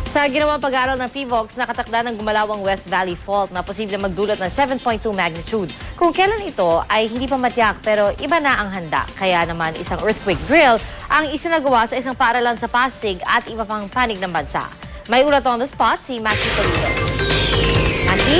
Sa ginawang pag-aaral ng PHIVOLCS, nakatakda ng gumalawang West Valley Fault na posibleng magdulot ng 7.2 magnitude. Kung kailan ito ay hindi pa matiyak pero iba na ang handa. Kaya naman isang earthquake drill ang isinagawa sa isang paaralan sa Pasig at iba pang panig ng bansa. May ulat on the spot si Maki Polito. Maki?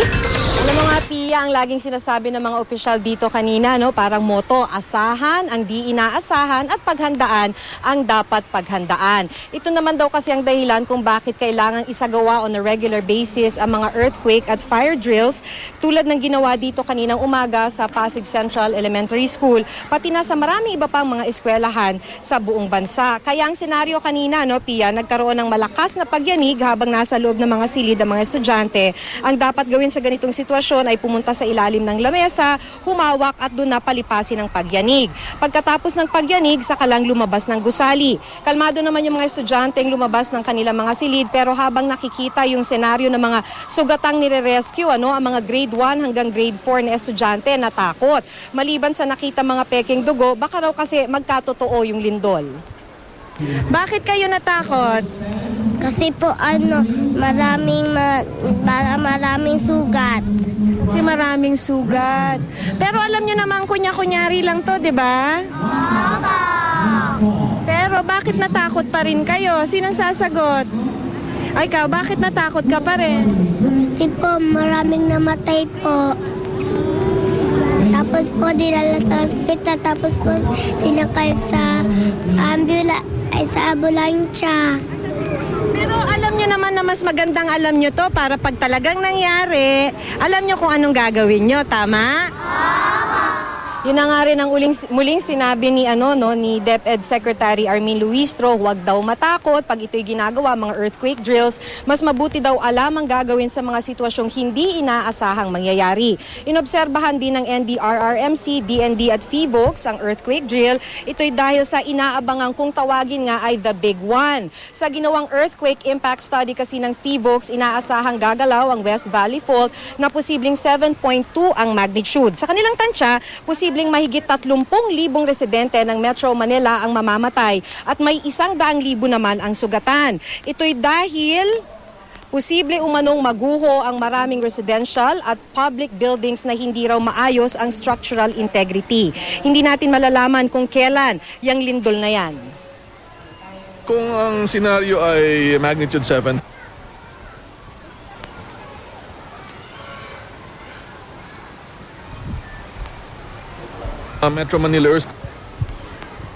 Alam mo nga, Pia, ang laging sinasabi ng mga opisyal dito kanina, no? Parang moto, asahan ang di inaasahan at paghandaan ang dapat paghandaan. Ito naman daw kasi ang dahilan kung bakit kailangang isagawa on a regular basis ang mga earthquake at fire drills tulad ng ginawa dito kaninang umaga sa Pasig Central Elementary School, pati na sa maraming iba pang mga eskwelahan sa buong bansa. Kaya ang senaryo kanina, no, Pia, nagkaroon ng malakas na pagyanig habang nasa loob ng mga silid ang mga estudyante. Ang dapat gawin sa ganitong sitwasyon ay pumunta sa ilalim ng lamesa, humawak at doon na palipasin ang pagyanig. Pagkatapos ng pagyanig, saka lang lumabas ng gusali. Kalmado naman yung mga estudyante ang lumabas ng kanilang mga silid, pero habang nakikita yung senaryo ng mga sugatang nire-rescue, ang mga grade 1 hanggang grade 4 na estudyante natakot. Maliban sa nakita mga peking dugo, baka raw kasi magkatotoo yung lindol. Bakit kayo natakot? Kasi po maraming sugat. Kasi maraming sugat. Pero alam nyo naman, kunya-kunyari lang to, di ba? Pero bakit natakot pa rin kayo? Sinong sasagot? Ay, ikaw, bakit natakot ka pa rin? Kasi po maraming namatay po. Tapos po dinala sa ospital. Tapos po sinakay sa ambulansya. Pero alam nyo naman na mas magandang alam nyo to para pag talagang nangyari, alam nyo kung anong gagawin nyo, tama? Yun na nga rin ang muling sinabi ni DepEd Secretary Armin Luistro, huwag daw matakot pag ito'y ginagawa, mga earthquake drills. Mas mabuti daw alam ang gagawin sa mga sitwasyong hindi inaasahang mangyayari. Inobserbahan din ng NDRRMC, DND at PHIVOLCS ang earthquake drill. Ito'y dahil sa inaabangan kung tawagin nga ay the big one. Sa ginawang earthquake impact study kasi ng PHIVOLCS, inaasahang gagalaw ang West Valley Fault na posibleng 7.2 ang magnitude. Sa kanilang tansya, posibleng mahigit 30,000 residente ng Metro Manila ang mamamatay at may 100,000 naman ang sugatan. Ito'y dahil posible umanong maguho ang maraming residential at public buildings na hindi raw maayos ang structural integrity. Hindi natin malalaman kung kailan yung lindol na yan. Kung ang senaryo ay magnitude 7, Metro Manila earthquake.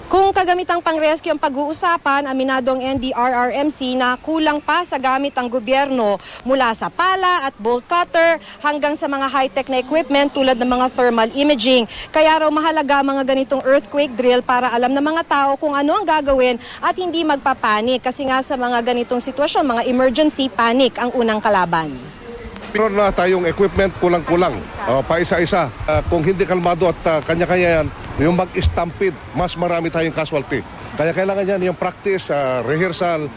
Kung kagamitang pang-rescue ang pag-uusapan, aminado ang NDRRMC na kulang pa sa gamit ang gobyerno mula sa pala at bolt cutter hanggang sa mga high-tech na equipment tulad ng mga thermal imaging. Kaya raw mahalaga mga ganitong earthquake drill para alam ng mga tao kung ano ang gagawin at hindi magpapanik. Kasi nga sa mga ganitong sitwasyon, mga emergency, panic ang unang kalaban. Meron na tayong equipment kulang-kulang, pa isa-isa. Kung hindi kalmado at kanya-kanya yan, yung mag-stampede, mas marami tayong casualty. Kaya kailangan yan yung practice, rehearsal,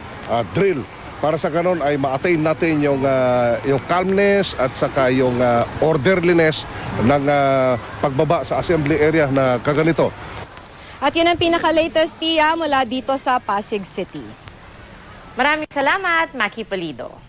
drill, para sa ganon ay ma-attain natin yung calmness at saka yung orderliness ng pagbaba sa assembly area na kaganito. At yan ang pinaka-latest, Pia, mula dito sa Pasig City. Maraming salamat, Maki Polito.